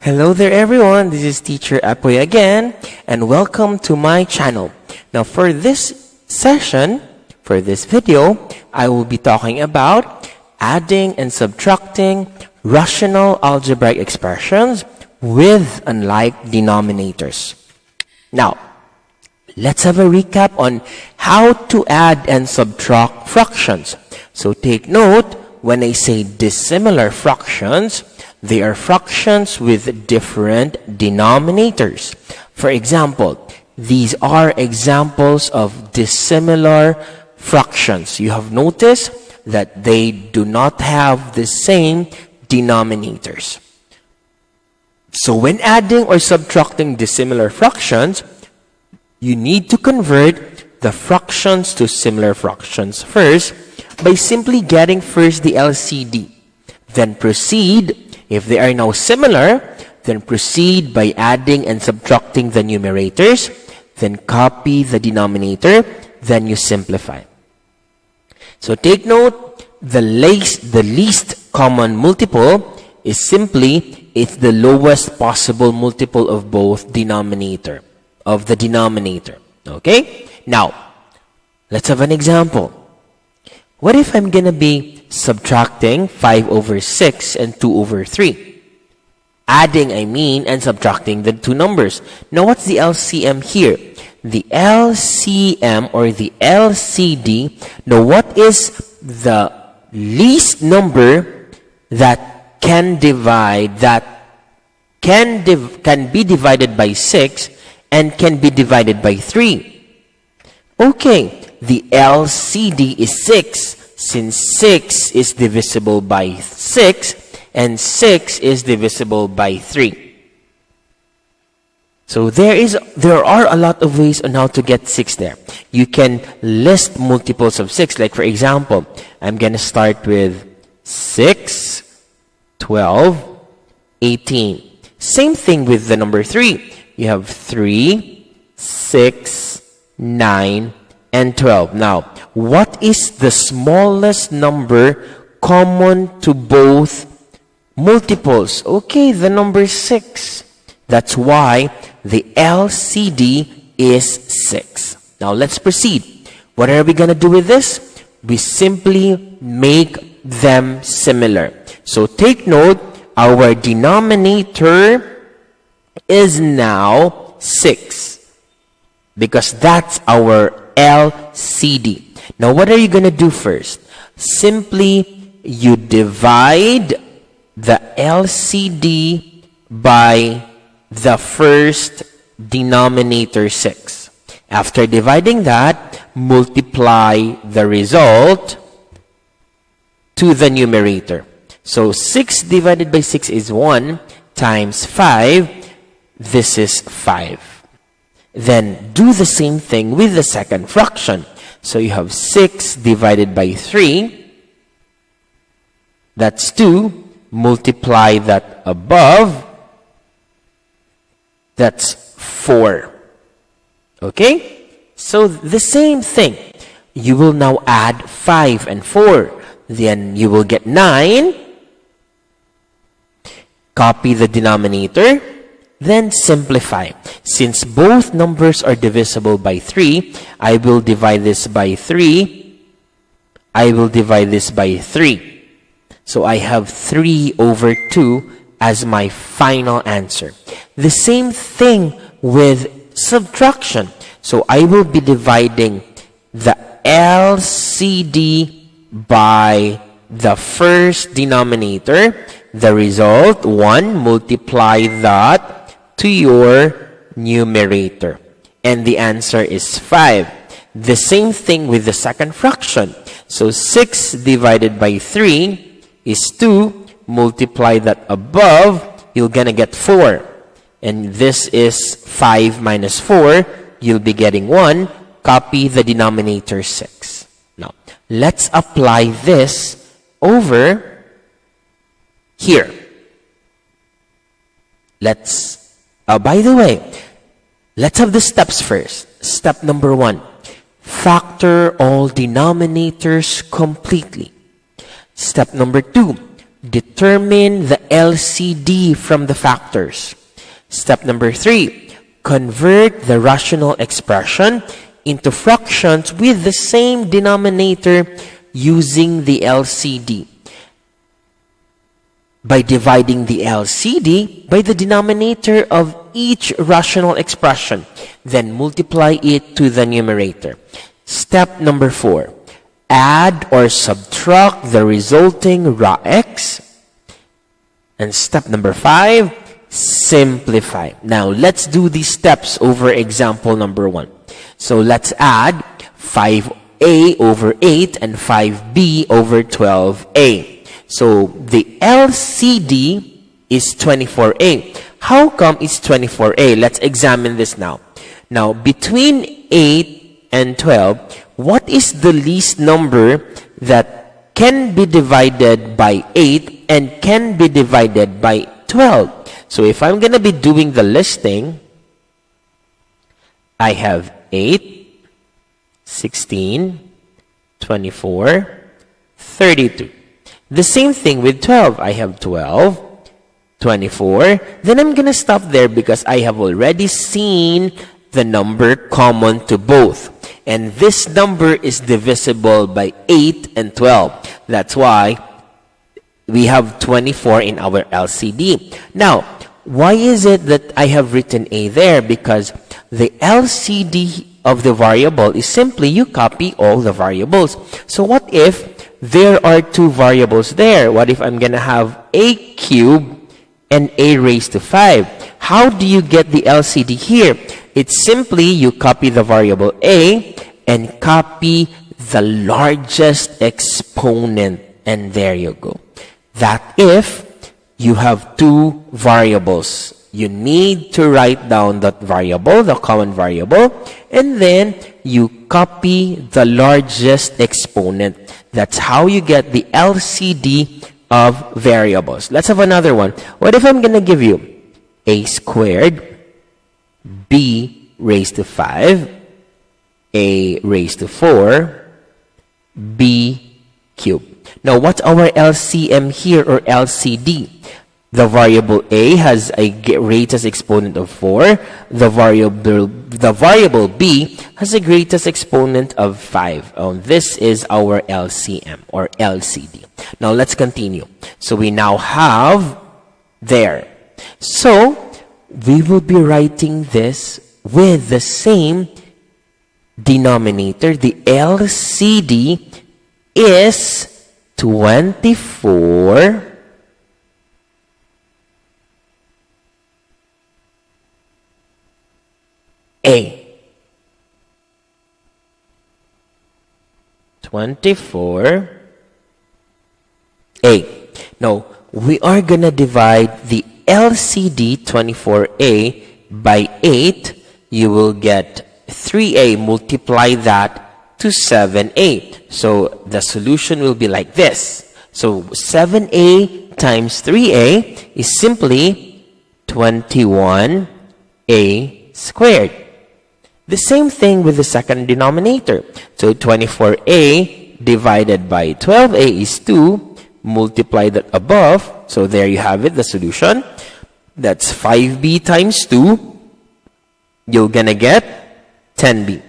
Hello there everyone, this is Teacher Apoy again, and welcome to my channel. Now for this session, for this video, I will be talking about adding and subtracting rational algebraic expressions with unlike denominators. Now, let's have a recap on how to add and subtract fractions. So take note, when I say dissimilar fractions, they are fractions with different denominators. For example, these are examples of dissimilar fractions. You have noticed that they do not have the same denominators. So when adding or subtracting dissimilar fractions, you need to convert the fractions to similar fractions first by simply getting first the LCD. Then proceed. If they are now similar, then proceed by adding and subtracting the numerators, then copy the denominator, then you simplify. So take note, the least common multiple is simply, it's the lowest possible multiple of both the denominator. Okay? Now, let's have an example. What if I'm going to be subtracting 5 over 6 and 2 over 3? Adding, and subtracting the two numbers. Now, what's the LCM here? The LCM or the LCD. Now, what is the least number that can be divided by 6 and can be divided by 3? Okay. The LCD is 6, since 6 is divisible by 6, and 6 is divisible by 3. So there are a lot of ways on how to get 6 there. You can list multiples of 6. Like for example, I'm going to start with 6, 12, 18. Same thing with the number 3. You have 3, 6, 9, and 12. Now, what is the smallest number common to both multiples? Okay, the number 6. That's why the LCD is 6. Now, let's proceed. What are we going to do with this? We simply make them similar. So, take note, our denominator is now 6. Because that's our LCD. Now, what are you going to do first? Simply, you divide the LCD by the first denominator 6. After dividing that, multiply the result to the numerator. So, 6 divided by 6 is 1 times 5. This is 5. Then do the same thing with the second fraction. So you have 6 divided by 3. That's 2. Multiply that above. That's 4. Okay? So the same thing. You will now add 5 and 4. Then you will get 9. Copy the denominator. Then simplify. Since both numbers are divisible by 3, I will divide this by 3. I will divide this by 3. So I have 3 over 2 as my final answer. The same thing with subtraction. So I will be dividing the LCD by the first denominator. The result, 1, multiply that to your numerator. And the answer is 5. The same thing with the second fraction. So 6 divided by 3 is 2. Multiply that above, you're going to get 4. And this is 5 minus 4. You'll be getting 1. Copy the denominator 6. Now, let's apply this over here. By the way, let's have the steps first. Step number 1. Factor all denominators completely. Step number 2. determine the LCD from the factors. Step number 3, convert the rational expression into fractions with the same denominator using the LCD by dividing the LCD by the denominator of each rational expression, then multiply it to the numerator. Step number 4, add or subtract the resulting raw x. And step number 5, simplify. Now, let's do these steps over example number 1. So, let's add 5a over 8 and 5b over 12a. So, the LCD is 24a. How come it's 24a? Let's examine this now. Now, between 8 and 12, what is the least number that can be divided by 8 and can be divided by 12? So, if I'm going to be doing the listing, I have 8, 16, 24, 32. The same thing with 12. I have 12, 24. Then I'm going to stop there because I have already seen the number common to both. And this number is divisible by 8 and 12. That's why we have 24 in our LCD. Now, why is it that I have written a there? Because the LCD of the variable is simply you copy all the variables. So what if there are 2 variables there? What if I'm going to have a cubed and a raised to 5? How do you get the LCD here? It's simply you copy the variable a and copy the largest exponent. And there you go. That if you have 2 variables, you need to write down that variable, the common variable, and then you copy the largest exponent. That's how you get the LCD of variables. Let's have another one. What if I'm going to give you a squared, b raised to 5, a raised to 4, b cubed. Now, what's our LCM here or LCD? The variable a has a greatest exponent of 4. The variable b has a greatest exponent of 5. This is our LCM or LCD. Now, let's continue. So, we now have there. So, we will be writing this with the same denominator. The LCD is 24 A. 24 A. Now, we are going to divide the LCD 24A by 8. You will get 3A. Multiply that to 7A. So, the solution will be like this. So, 7A times 3A is simply 21A squared. The same thing with the second denominator. So 24a divided by 12a is 2. Multiply that above. So there you have it, the solution. That's 5b times 2. You're gonna get 10b.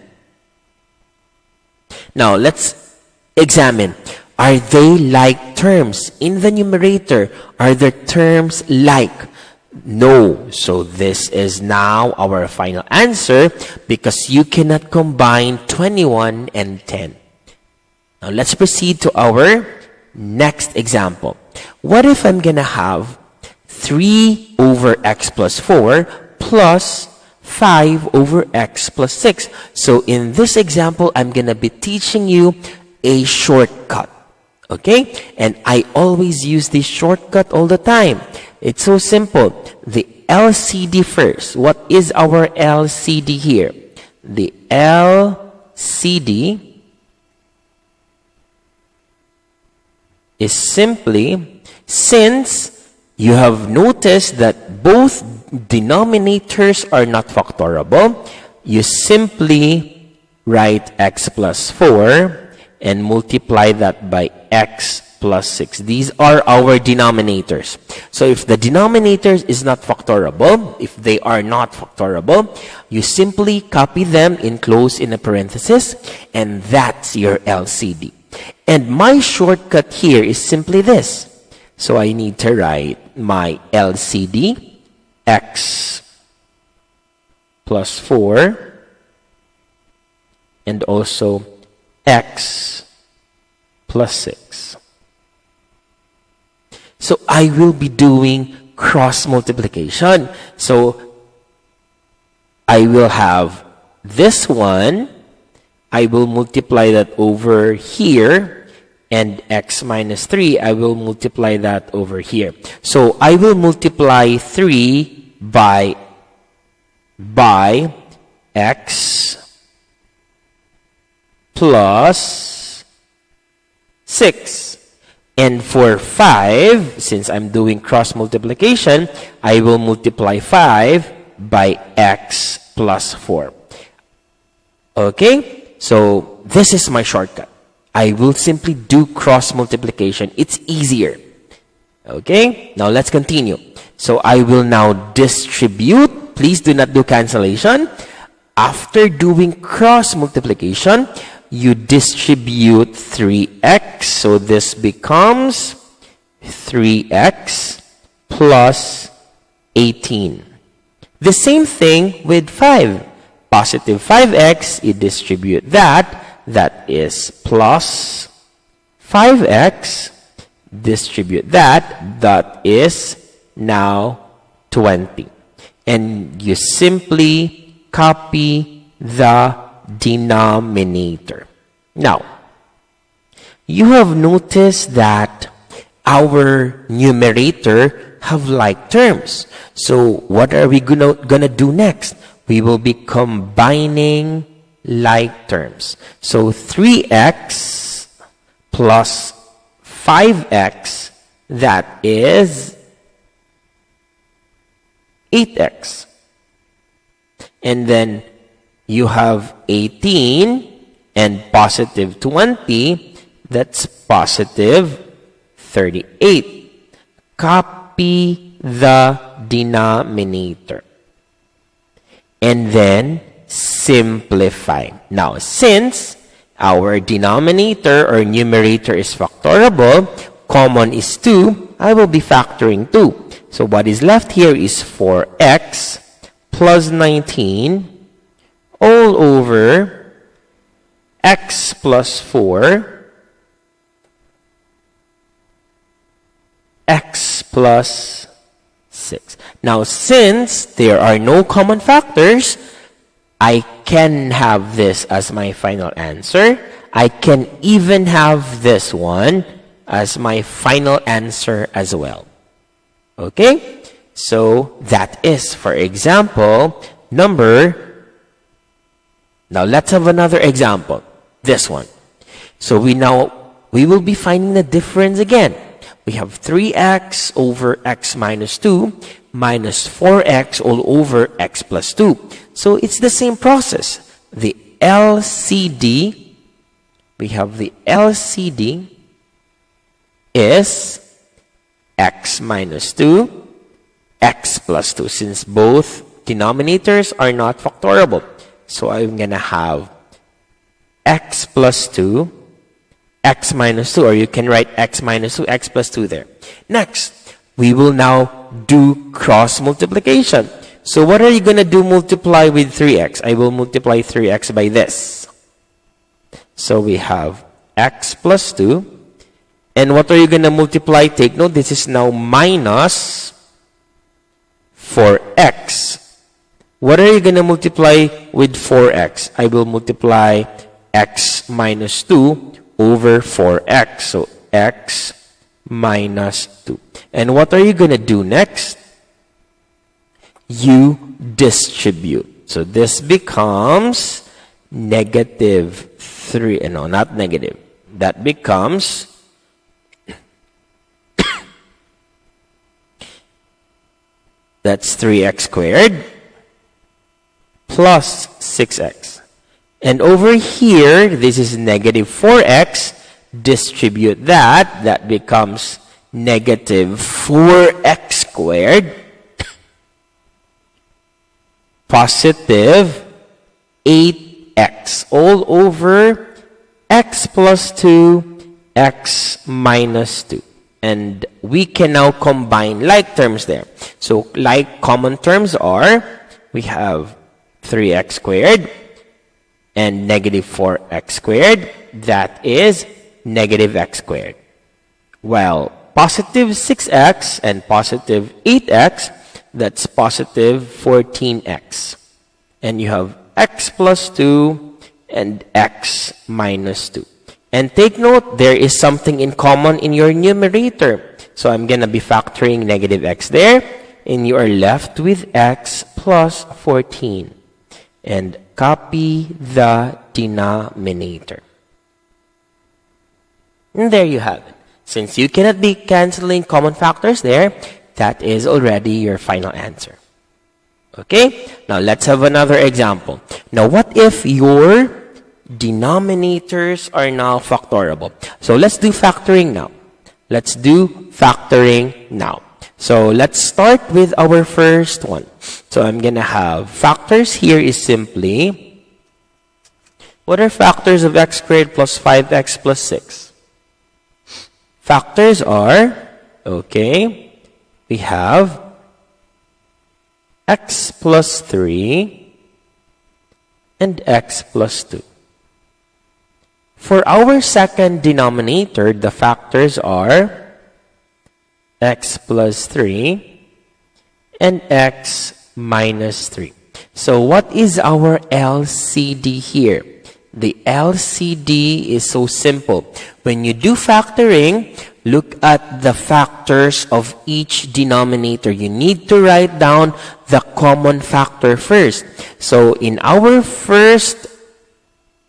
Now let's examine. Are they like terms? In the numerator, are there terms like? No. So this is now our final answer because you cannot combine 21 and 10. Now let's proceed to our next example. What if I'm going to have 3 over x plus 4 plus 5 over x plus 6? So in this example, I'm going to be teaching you a shortcut. Okay? And I always use this shortcut all the time. It's so simple. The LCD first. What is our LCD here? The LCD is simply, since you have noticed that both denominators are not factorable, you simply write x plus 4 and multiply that by x plus 6. These are our denominators. So if the denominators is not factorable, if they are not factorable, you simply copy them, enclose in a parenthesis, and that's your LCD. And my shortcut here is simply this. So I need to write my LCD, x plus 4, and also x plus 6. So I will be doing cross multiplication. So I will have this one. I will multiply that over here. And x minus 3, I will multiply that over here. So I will multiply 3 by x plus 6. And for 5, since I'm doing cross multiplication, I will multiply 5 by x plus 4. Okay? So this is my shortcut. I will simply do cross multiplication. It's easier. Okay? Now let's continue. So I will now distribute. Please do not do cancellation. After doing cross multiplication, you distribute 3x. So this becomes 3x plus 18. The same thing with 5. Positive 5x, you distribute that. That is plus 5x. Distribute that. That is now 20. And you simply copy the denominator. Now, you have noticed that our numerator have like terms. So what are we gonna do next? We will be combining like terms. So 3x plus 5x, that is 8x. And then you have 18 and positive 20, that's positive 38. Copy the denominator. And then simplify. Now, since our denominator or numerator is factorable, common is 2, I will be factoring 2. So what is left here is 4x plus 19 all over x plus 4 x plus 6. Now, since there are no common factors, I can have this as my final answer. I can even have this one as my final answer as well. Okay? So, that is, for example, number. Now, let's have another example. This one. So, we will be finding the difference again. We have 3x over x minus 2 minus 4x all over x plus 2. So it's the same process. The LCD, we have the LCD is x minus 2, x plus 2, since both denominators are not factorable. So I'm going to have x plus 2, x minus 2, or you can write x minus 2, x plus 2 there. Next, we will now do cross multiplication. So what are you going to do multiply with 3x? I will multiply 3x by this. So we have x plus 2. And what are you going to multiply? Take note, this is now minus 4x. What are you going to multiply with 4x? I will multiply x minus 2 over 4x. So x minus 2. And what are you going to do next? You distribute. So this becomes negative 3. No, not negative. That becomes that's 3x squared plus 6x. And over here, this is negative 4x distribute that. That becomes negative 4x squared, positive 8x, all over x plus 2, x minus 2. And we can now combine like terms there. So like common terms are, we have 3x squared and negative 4x squared. That is negative x squared. Well, positive 6x and positive 8x, that's positive 14x. And you have x plus 2 and x minus 2. And take note, there is something in common in your numerator. So I'm going to be factoring negative x there. And you are left with x plus 14. And copy the denominator. And there you have it. Since you cannot be canceling common factors there, that is already your final answer. Okay? Now let's have another example. Now what if your denominators are now factorable? So let's do factoring now. Let's do factoring now. So let's start with our first one. So I'm going to have factors here is simply, what are factors of x squared plus 5x plus 6? Factors are, okay, we have x plus 3 and x plus 2. For our second denominator, the factors are x plus 3 and x minus 3. So what is our LCD here? The LCD is so simple. When you do factoring, look at the factors of each denominator. You need to write down the common factor first. So in our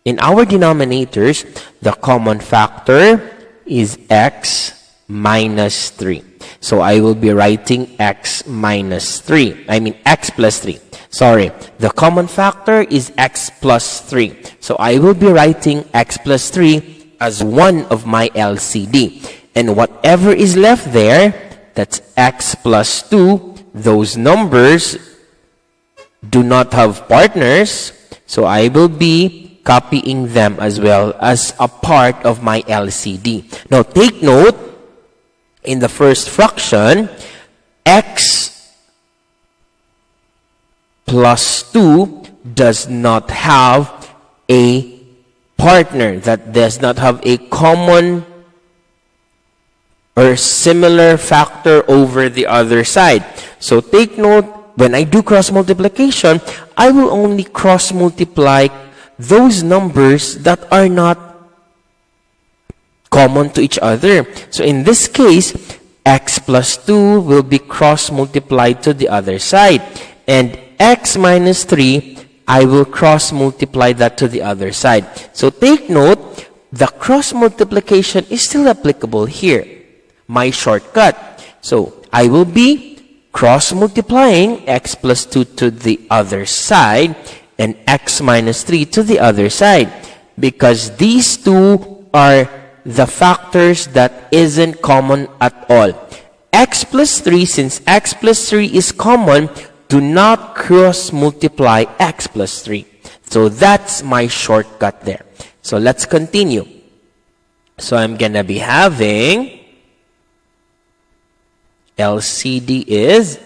denominators, the common factor is x minus 3. So I will be writing x minus 3. I mean x plus 3. Sorry, the common factor is x plus 3. So I will be writing x plus 3 as one of my LCD. And whatever is left there, that's x plus 2. Those numbers do not have partners. So I will be copying them as well as a part of my LCD. Now take note, in the first fraction, x plus 2 does not have a partner. That does not have a common or similar factor over the other side. So take note, when I do cross multiplication, I will only cross multiply those numbers that are not common to each other. So in this case, x plus 2 will be cross multiplied to the other side. And x minus 3, I will cross multiply that to the other side. So take note, the cross multiplication is still applicable here. My shortcut. So I will be cross multiplying x plus 2 to the other side and x minus 3 to the other side, because these two are the factors that isn't common at all. X plus 3, since x plus 3 is common, do not cross multiply x plus 3. So that's my shortcut there. So let's continue. So I'm gonna be having LCD is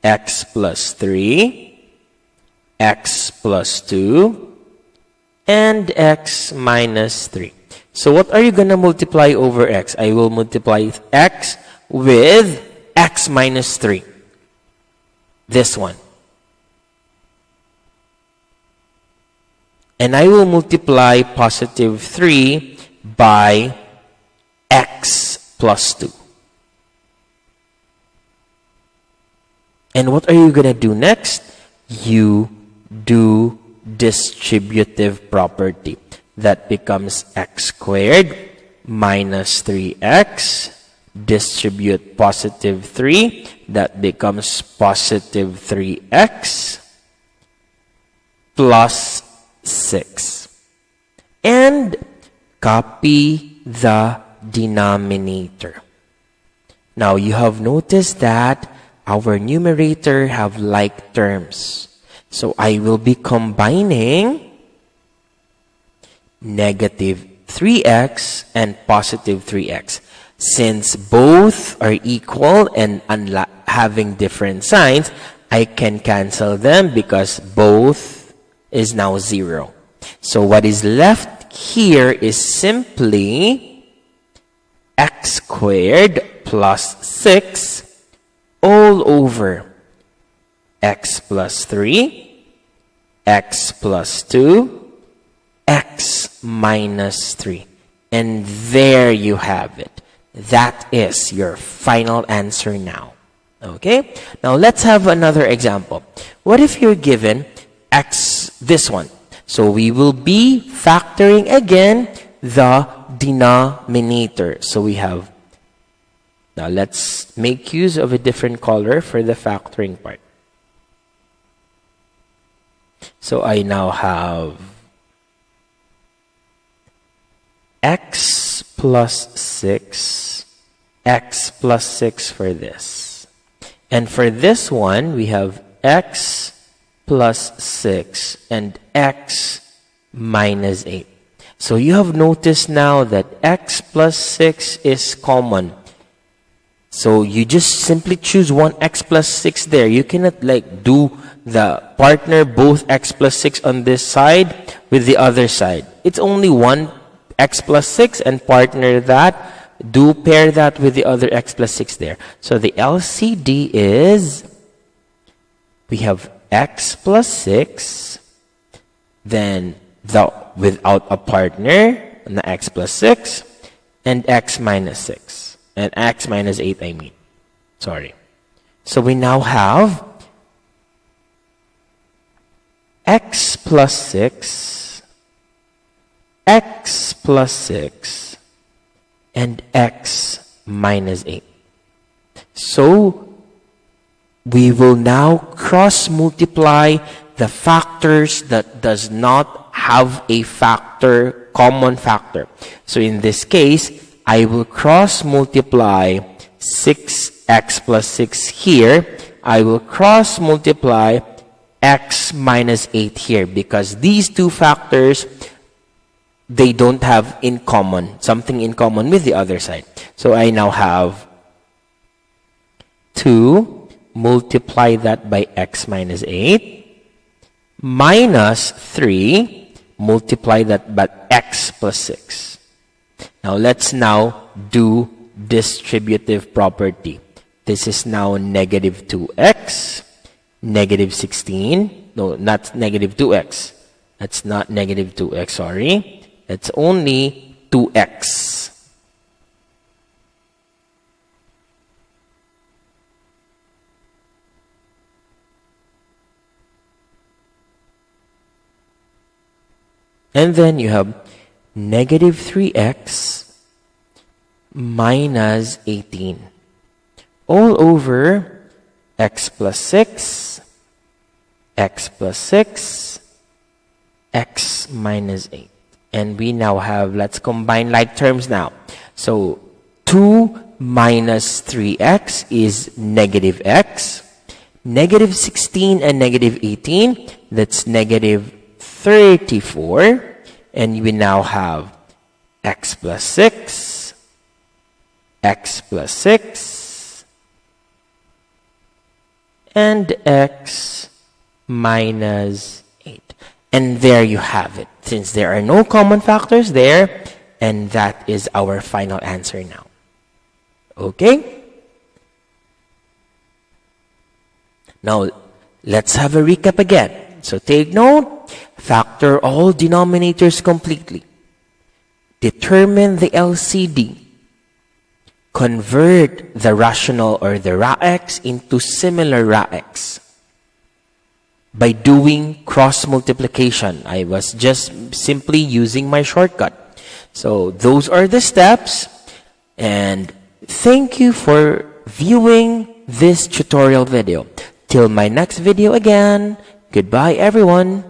x plus 3, x plus 2, and x minus 3. So what are you gonna multiply over x? I will multiply x with x minus 3. This one. And I will multiply positive 3 by x plus 2. And what are you going to do next? You do distributive property. That becomes x squared minus 3x. Distribute positive 3. That becomes positive 3x plus 6. And copy the denominator. Now, you have noticed that our numerator have like terms. So, I will be combining negative 3x and positive 3x. Since both are equal and having different signs, I can cancel them because both is now 0. So what is left here is simply x squared plus 6 all over x plus 3, x plus 2, x minus 3. And there you have it. That is your final answer now. Okay? Now let's have another example. What if you're given x, this one? So we will be factoring again the denominator. So we have, now let's make use of a different color for the factoring part. So I now have x plus 6, x plus 6 for this. And for this one, we have x plus 6 and x minus 8. So you have noticed now that x plus 6 is common. So you just simply choose one x plus 6 there. You cannot like do the partner both x plus 6 on this side with the other side. It's only one x plus 6 and partner that. Do pair that with the other x plus 6 there. So the LCD is, we have x plus 6, then without a partner, the x plus 6, and x minus 6. And x minus 8, I mean. Sorry. So we now have x plus 6, x plus 6, and x minus 8. So, we will now cross multiply the factors that does not have a factor, common factor. So in this case, I will cross multiply 6x plus 6 here. I will cross multiply x minus 8 here because these two factors, they don't have something in common with the other side. So I now have 2, multiply that by x minus 8, minus 3, multiply that by x plus 6. Now let's now do distributive property. This is now negative 2x, negative 16. No, not negative 2x. That's not negative 2x, sorry. It's only 2x. And then you have negative 3x minus 18 all over x plus 6, x plus 6, x minus 8. And we now have, let's combine like terms now. So, 2 minus 3x is negative x. Negative 16 and negative 18, that's negative 34. And we now have x plus 6, x plus 6, and x minus 8. And there you have it. Since there are no common factors there, and that is our final answer now. Okay? Now, let's have a recap again. So take note, factor all denominators completely. Determine the LCD. Convert the rational or the RaX into similar RaX. By doing cross multiplication. I was just simply using my shortcut. So those are the steps. And thank you for viewing this tutorial video. Till my next video again. Goodbye everyone.